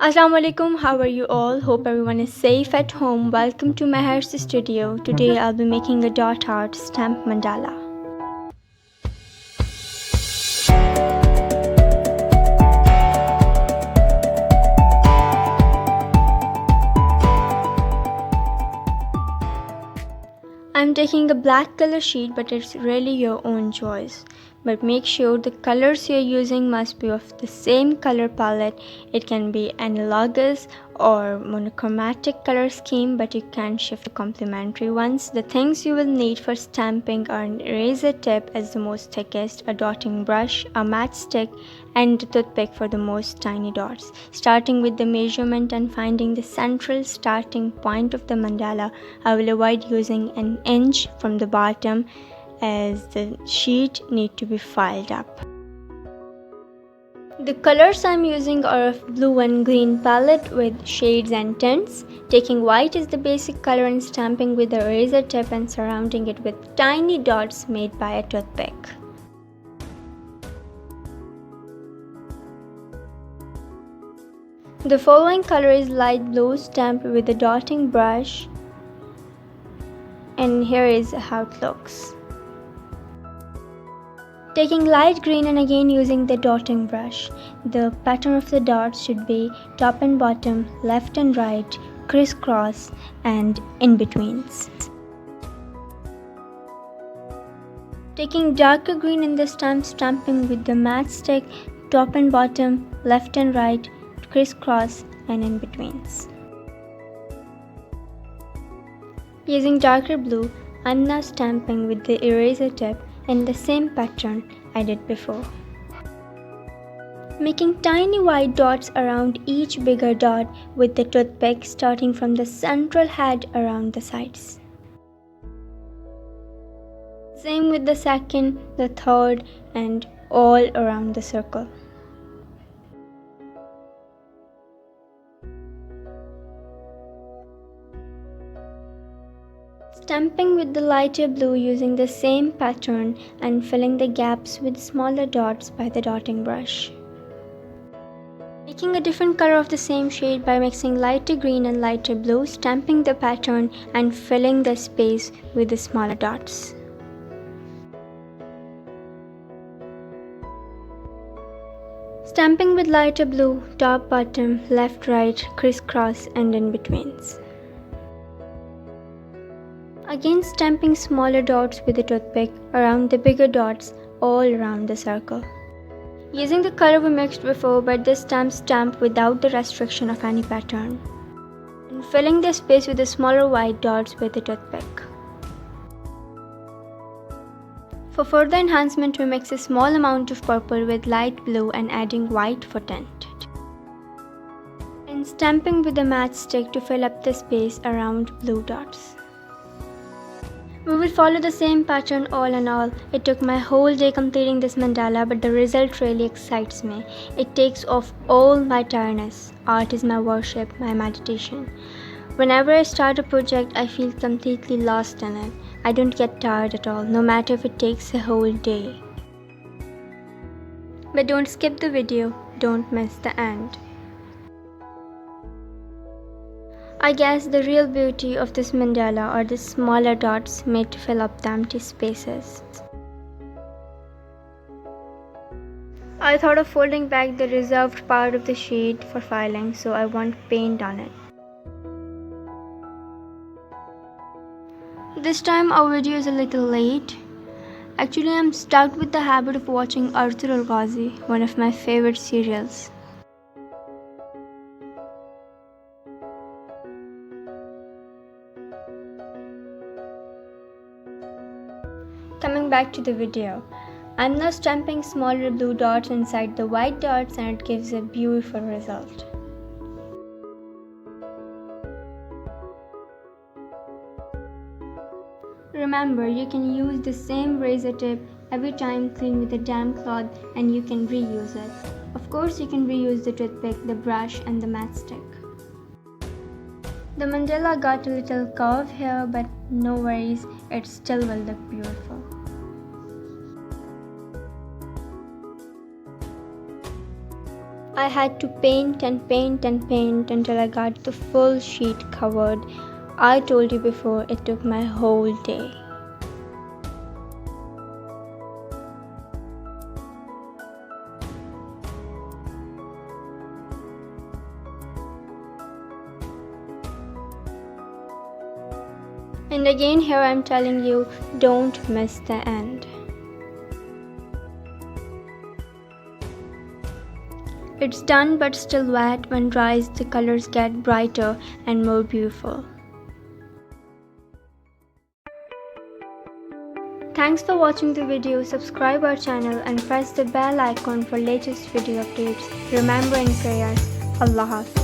Assalamu alaikum, how are you all? Hope everyone is safe at home. Welcome to Mehar's studio. Today I'll be making a dot art stamp mandala. I'm taking a black color sheet, but it's really your own choice. But make sure the colors you're using must be of the same color palette. It can be analogous or monochromatic color scheme, but you can shift to complementary ones. The things you will need for stamping are an eraser tip as the most thickest, a dotting brush, a matchstick, and a toothpick for the most tiny dots. Starting with the measurement and finding the central starting point of the mandala, I will avoid using an inch from the bottom as the sheet need to be filed up. The colors I'm using are of blue and green palette with shades and tints. Taking white as the basic color and stamping with the eraser tip and surrounding it with tiny dots made by a toothpick. The following color is light blue stamped with a dotting brush, and here is how it looks. Taking light green and again using the dotting brush. The pattern of the dots should be top and bottom, left and right, crisscross, and in-betweens. Taking darker green in the stamp, stamping with the matchstick, top and bottom, left and right, crisscross, and in-betweens. Using darker blue, I'm now stamping with the eraser tip in the same pattern I did before. Making tiny white dots around each bigger dot with the toothpick, starting from the central head around the sides. Same with the second, the third, and all around the circle. Stamping with the lighter blue using the same pattern and filling the gaps with smaller dots by the dotting brush. Making a different color of the same shade by mixing lighter green and lighter blue, stamping the pattern and filling the space with the smaller dots. Stamping with lighter blue, top, bottom, left, right, crisscross, and in-betweens. Again stamping smaller dots with the toothpick around the bigger dots all around the circle. Using the color we mixed before, but this time stamped without the restriction of any pattern. And filling the space with the smaller white dots with the toothpick. For further enhancement, we mix a small amount of purple with light blue and adding white for tint. And stamping with the matchstick to fill up the space around blue dots. We will follow the same pattern all in all. It took my whole day completing this mandala, but the result really excites me. It takes off all my tiredness. Art is my worship, my meditation. Whenever I start a project, I feel completely lost in it. I don't get tired at all, no matter if it takes a whole day. But don't skip the video, don't miss the end. I guess the real beauty of this mandala are the smaller dots made to fill up the empty spaces. I thought of folding back the reserved part of the sheet for filing, so I won't paint on it. This time our video is a little late. Actually, I'm stuck with the habit of watching Arthur Al-Ghazi, one of my favorite serials. Coming back to the video, I'm now stamping smaller blue dots inside the white dots, and it gives a beautiful result. Remember, you can use the same razor tip every time, clean with a damp cloth, and you can reuse it. Of course, you can reuse the toothpick, the brush, and the matchstick. The mandala got a little curve here, but no worries, it still will look beautiful. I had to paint and paint and paint until I got the full sheet covered. I told you before, it took my whole day. And again here I'm telling you, don't miss the end. It's done but still wet. When dries, the colors get brighter and more beautiful. Thanks for watching the video. Subscribe our channel and press the bell icon for latest video updates. Remember in prayers, Allah Hafiz.